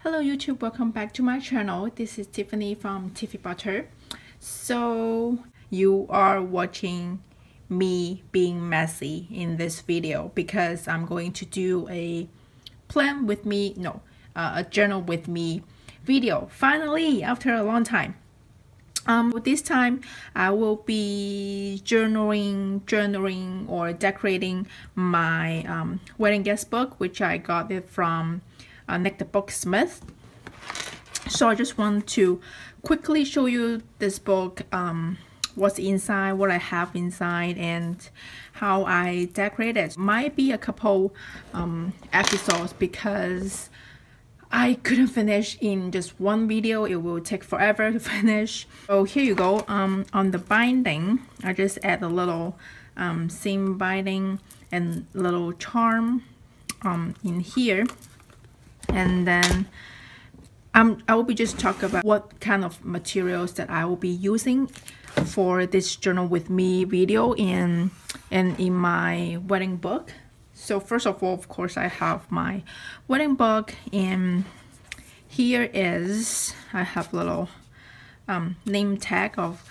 Hello YouTube, welcome back to my channel. This is Tiffany from Tiffy Butter. So you are watching me being messy in this video because I'm going to do a a journal with me video. Finally, after a long time. This time I will be journaling or decorating my wedding guest book, which I got it from Nick the Booksmith. So I just want to quickly show you this book, what's inside, what I have inside, and how I decorate it. Might be a couple episodes because I couldn't finish in just one video. It will take forever to finish. So here you go. On the binding, I just add a little seam binding and little charm in here. And then I will be just talk about what kind of materials that I will be using for this journal with me video and in my wedding book. So first of all, of course, I have my wedding book, and here is I have little name tag of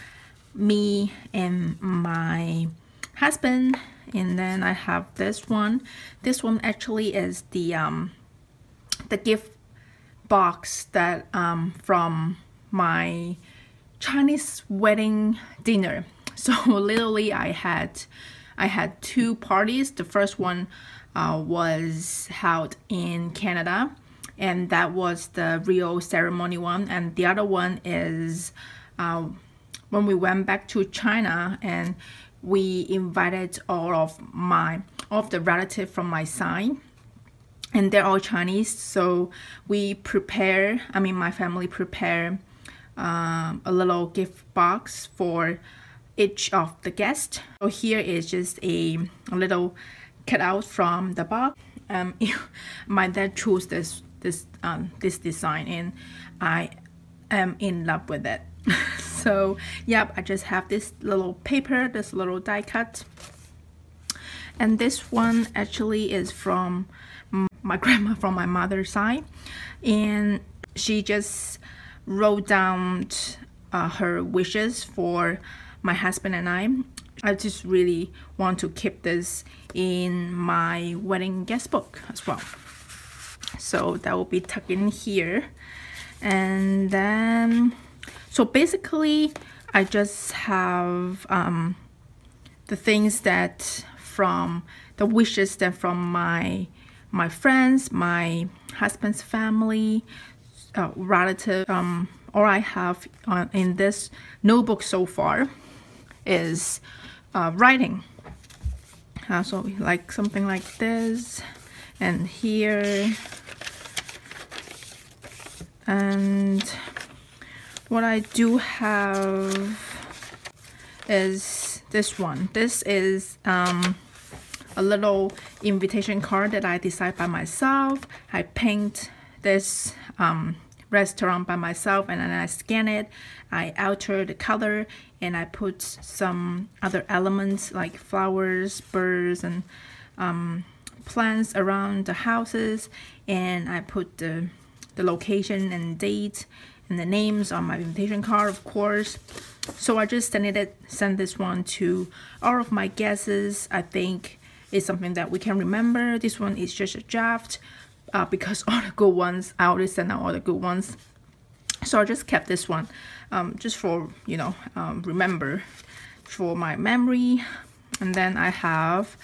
me and my husband, and then I have this one. This one actually is the gift box that from my Chinese wedding dinner. So literally I had two parties. The first one was held in Canada, and that was the real ceremony one, and the other one is when we went back to China and we invited all of the relatives from my side, and they're all Chinese. So we prepare, my family prepare a little gift box for each of the guests. So here is just a little cutout from the box. My dad chose this design, and I am in love with it. So yep, I just have this little paper, this little die cut, and this one actually is from my grandma from my mother's side, and she just wrote down her wishes for my husband and I just really want to keep this in my wedding guest book as well. So that will be tucked in here. And then, so basically I just have the things that from the wishes that from my friends, my husband's family, relative. All I have in this notebook so far is writing. So like something like this, and here, and what I do have is this one. This is a little invitation card that I design by myself. I paint this restaurant by myself, and then I scan it, I alter the color, and I put some other elements like flowers, birds, and plants around the houses, and I put the location and date and the names on my invitation card, of course. So I just send this one to all of my guests. I think it's something that we can remember. This one is just a draft because all the good ones, I already sent out all the good ones. So I just kept this one just for, remember, for my memory. And then I have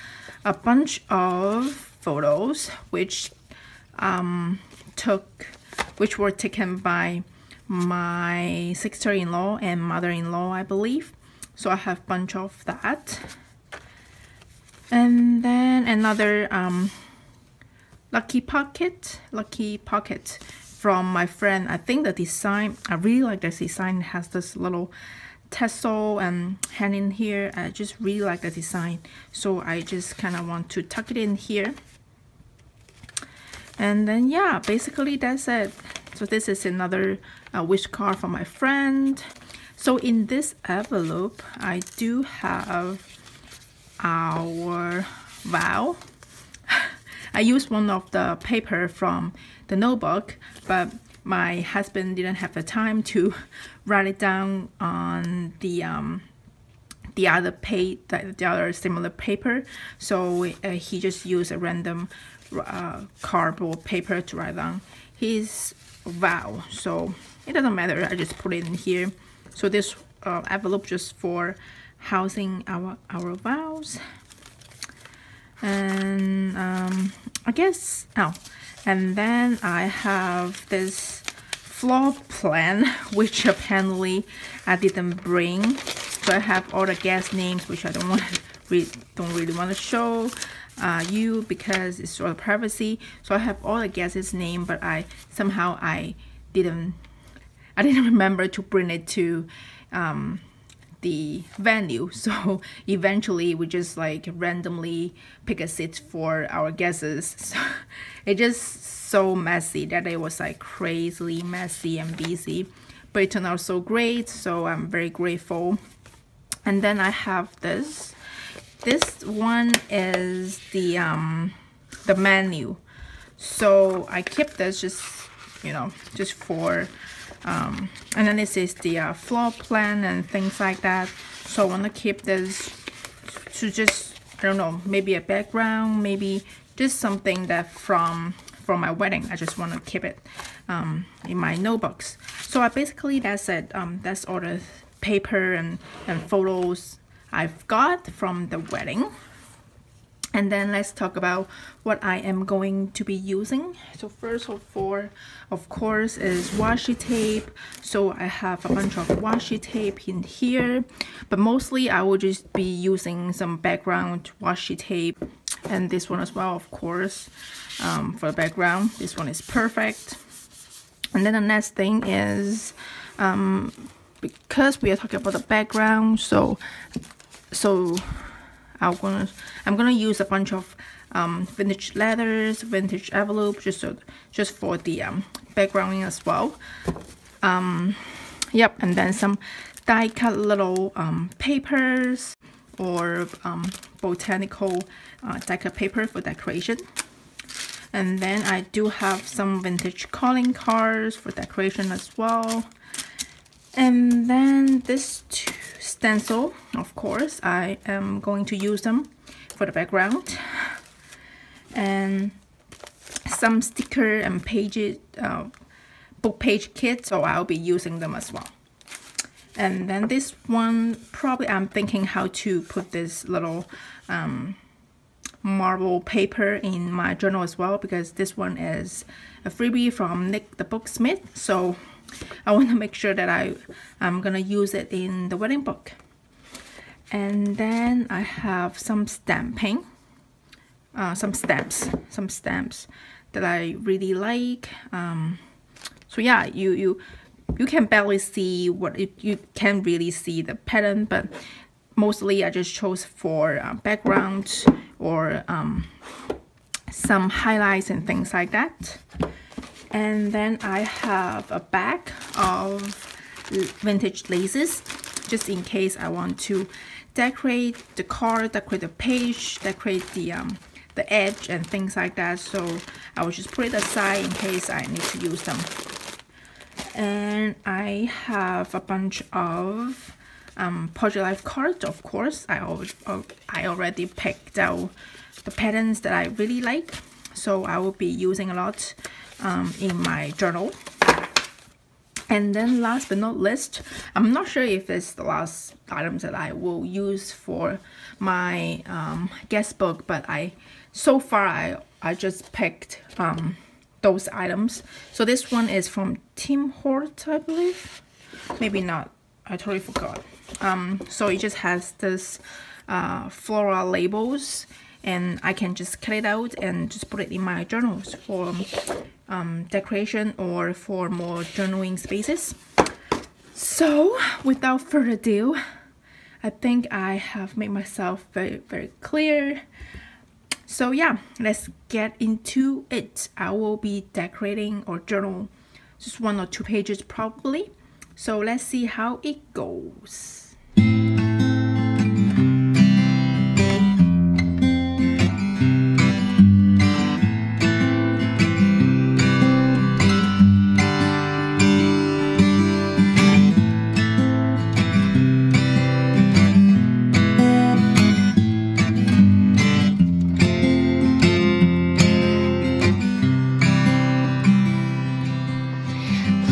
a bunch of photos which were taken by my sister-in-law and mother-in-law, I believe. So I have a bunch of that. And then another lucky pocket from my friend. I think the design, I really like this design. It has this little tassel and hanging here. I just really like the design, so I just kind of want to tuck it in here. And then yeah, basically that's it. So this is another wish card from my friend. So in this envelope, I do have our vow. I used one of the paper from the notebook, but my husband didn't have the time to write it down on the other page, the other similar paper, so he just used a random cardboard paper to write down his vow. So it doesn't matter, I just put it in here. So this envelope just for housing our vows. And I guess, and then I have this floor plan, which apparently I didn't bring. So I have all the guest names, which I don't really want to show you because it's sort of privacy. So I have all the guests' name, but I didn't remember to bring it to the venue. So eventually we just like randomly pick a seat for our guests. So it just so messy. That day was like crazily messy and busy, but it turned out so great, so I'm very grateful. And then I have this one is the menu. So I keep this just for and then this is the floor plan and things like that. So I want to keep this to just, I don't know, maybe a background, maybe just something that from my wedding. I just want to keep it in my notebooks. So that's it. That's all the paper and photos I've got from the wedding. And then let's talk about what I am going to be using. So first of all, of course, is washi tape. So I have a bunch of washi tape in here, but mostly I will just be using some background washi tape, and this one as well, of course, for the background. This one is perfect. And then the next thing is, because we are talking about the background, so I'm gonna use a bunch of vintage letters, vintage envelopes, just for the backgrounding as well. Yep, and then some die cut little papers or botanical die cut paper for decoration. And then I do have some vintage calling cards for decoration as well. And then this stencil, of course, I am going to use them for the background. And some sticker and pages, book page kits, so I'll be using them as well. And then this one, probably I'm thinking how to put this little marble paper in my journal as well, because this one is a freebie from Nick the Booksmith. So I want to make sure that I'm gonna use it in the wedding book. And then I have some stamping, some stamps that I really like. So yeah, you can barely see you can really see the pattern, but mostly I just chose for background or some highlights and things like that. And then I have a bag of vintage laces, just in case I want to decorate the card, decorate the page, decorate the edge and things like that. So I will just put it aside in case I need to use them. And I have a bunch of Project Life cards, of course. I already picked out the patterns that I really like, so I will be using a lot in my journal. And then last but not least, I'm not sure if it's the last items that I will use for my guest book, but so far I just picked those items. So this one is from Tim Hortons, I believe. Maybe not, I totally forgot. So it just has this floral labels, and I can just cut it out and just put it in my journals for decoration or for more journaling spaces. So without further ado, I think I have made myself very, very clear. So yeah, let's get into it. I will be decorating or journal just 1 or 2 pages probably. So let's see how it goes.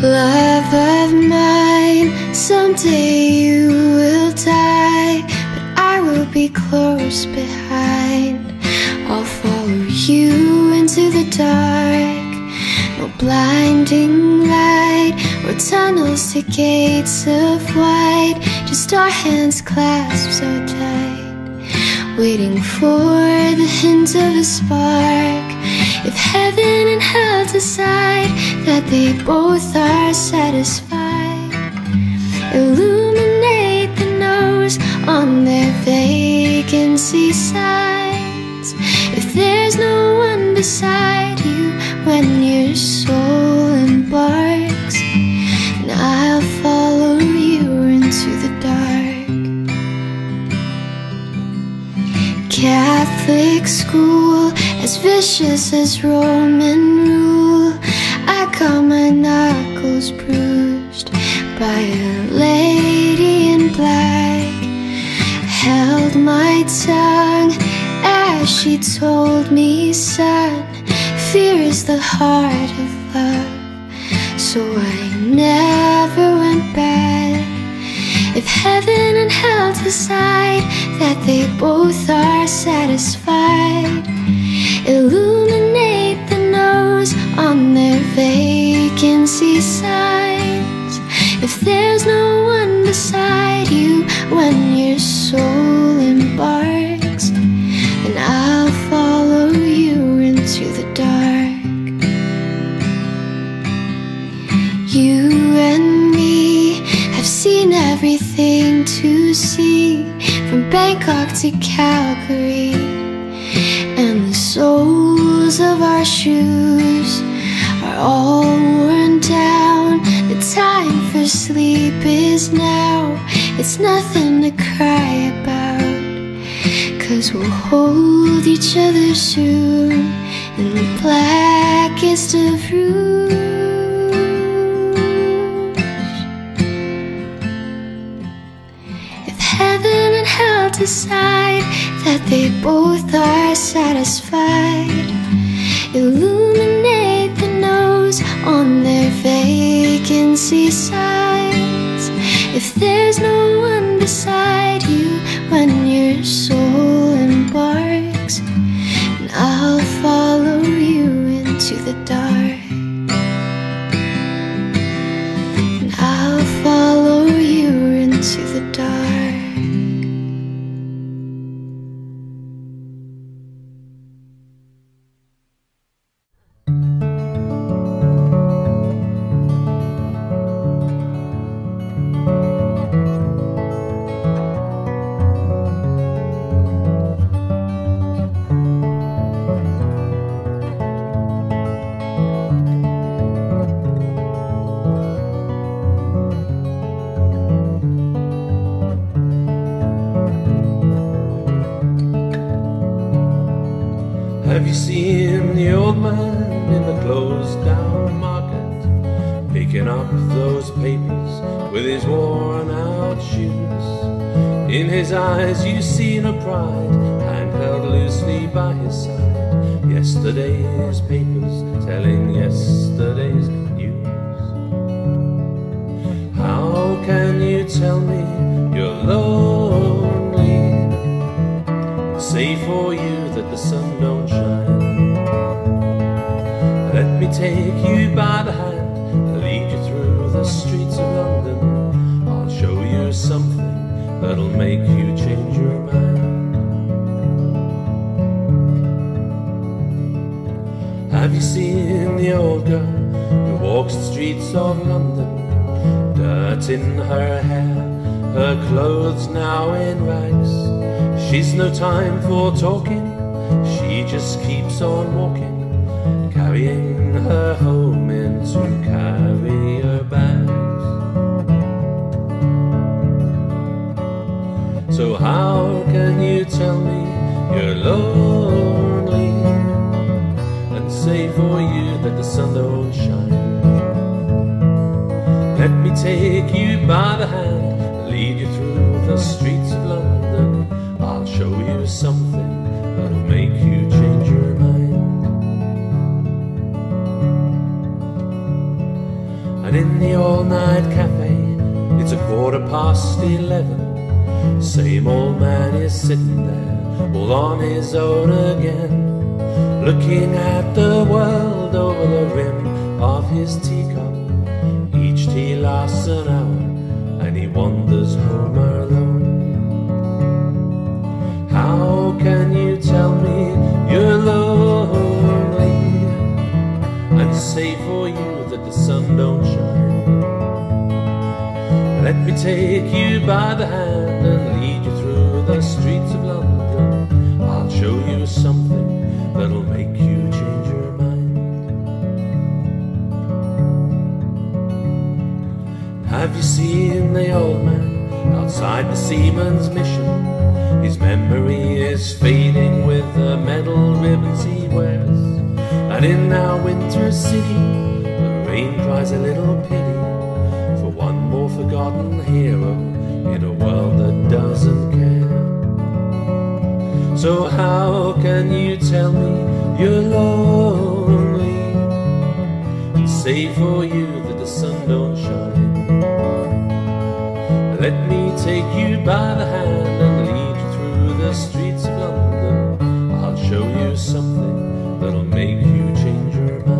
Love of mine, someday you will die, but I will be close behind. I'll follow you into the dark. No blinding light or tunnels to gates of white, just our hands clasped so tight, waiting for the hint of a spark. If heaven and hell decide that they both are satisfied, illuminate the nose on their vacancy signs. If there's no one beside you when your soul embarks, then I'll follow you into the dark. Catholic school, as vicious as Roman rule. I got my knuckles bruised by a lady in black. Held my tongue as she told me, son, fear is the heart of love. So I never went back. If heaven and hell decide that they both are satisfied, illuminate the nose on their vacancy signs. If there's no one beside you when your soul embarks, then I'll follow you into the dark. You and me have seen everything to see, from Bangkok to Calgary, and the soles of our shoes are all worn down. The time for sleep is now. It's nothing to cry about, 'cause we'll hold each other soon in the blackest of rouge. If heaven and hell decide that they both are satisfied, illuminate the nose on their vacancy signs. If there's no one beside you when your soul embarks, then I'll follow you into the dark. And I'll follow you into the dark. Have you seen the old man in the closed down market, picking up those papers with his worn out shoes? In his eyes you see no pride, hand held loosely by his side. Yesterday's papers telling yesterday's news. How can you tell me you're lonely? Say for you that the sun don't shine. Let me take you by the hand, lead you through the streets of London. I'll show you something that'll make you change your mind. Have you seen the old girl who walks the streets of London? Dirt in her hair, her clothes now in rags. She's no time for talking, she just keeps on walking, carrying her home into carrier bags. So how can you tell me you're lonely and say for you that the sun don't shine? Let me take you by the hand, lead you through the streets of London. I'll show you something that'll make you change your mind. And And in the all-night cafe, it's 11:15. Same old man is sitting there, all on his own again, looking at the world over the rim of his teacup. Each tea lasts an hour, and he wanders home alone. How can you tell me you're lonely, and say for you that the sun don't shine? Let me take you by the hand and lead you through the streets of London. I'll show you something that'll make you change your mind. Have you seen the old man outside the seaman's mission? His memory is fading with the metal ribbons he wears. And in our winter city, the rain cries a little pity for one more forgotten hero in a world that doesn't care. So how can you tell me you're lonely, and say for you that the sun don't shine? Let me take you by the hand and lead you through the streets of London. I'll show you something that'll make you change your mind.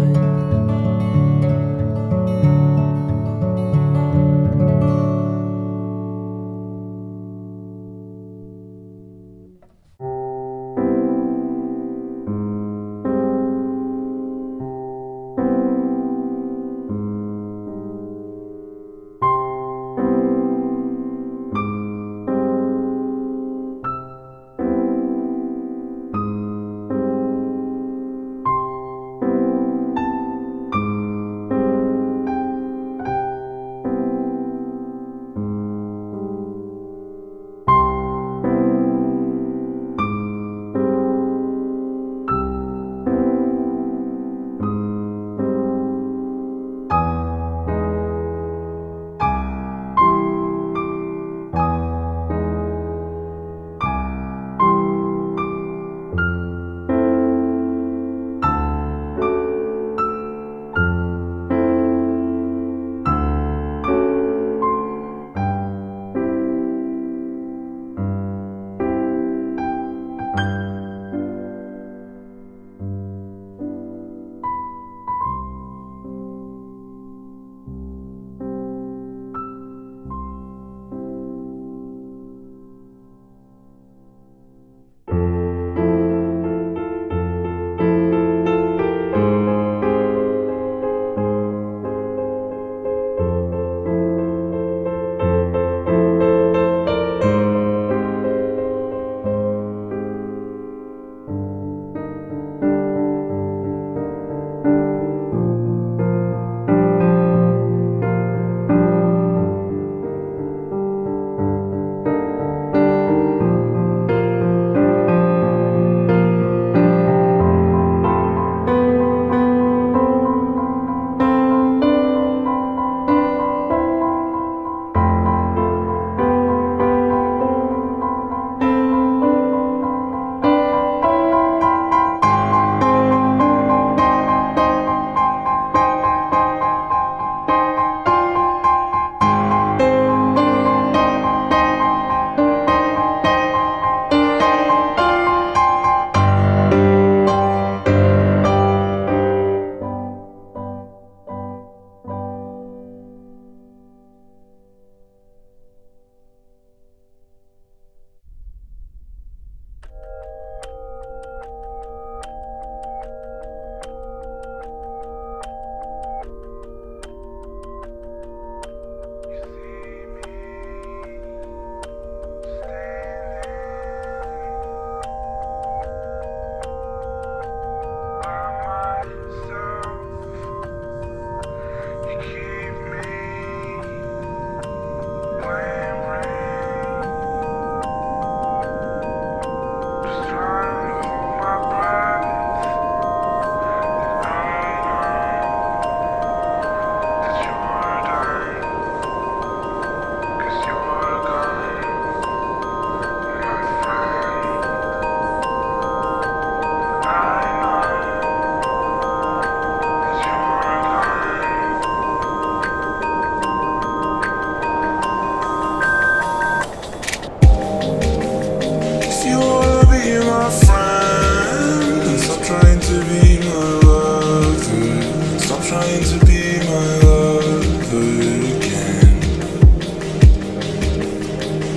trying to be my lover again.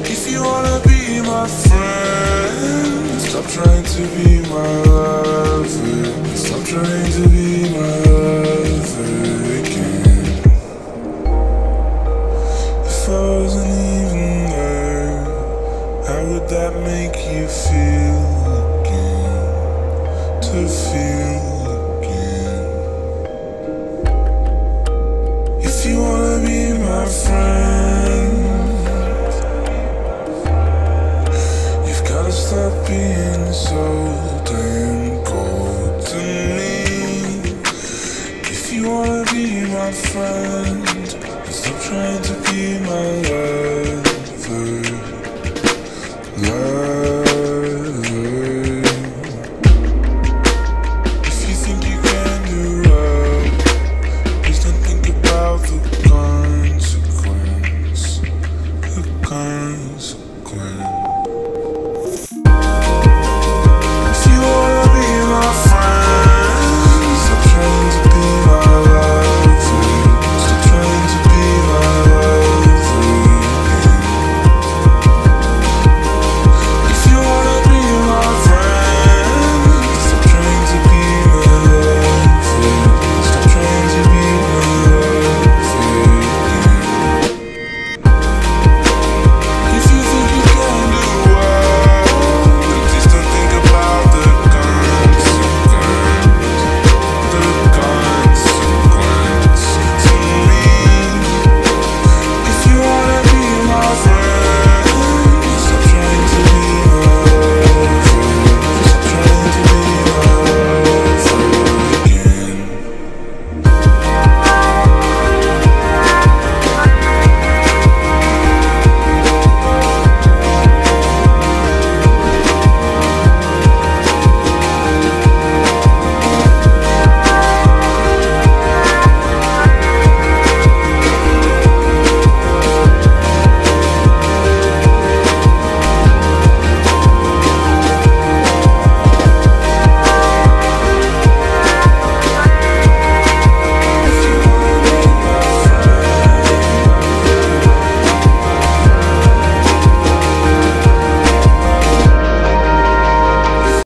If you wanna be my friend, stop trying to be my lover. Stop trying to be my lover again. If I wasn't even there, how would that make you feel again? To feel again. If you wanna be my friend, you've gotta stop being so damn cold to me. If you wanna be my friend, stop trying to be my love.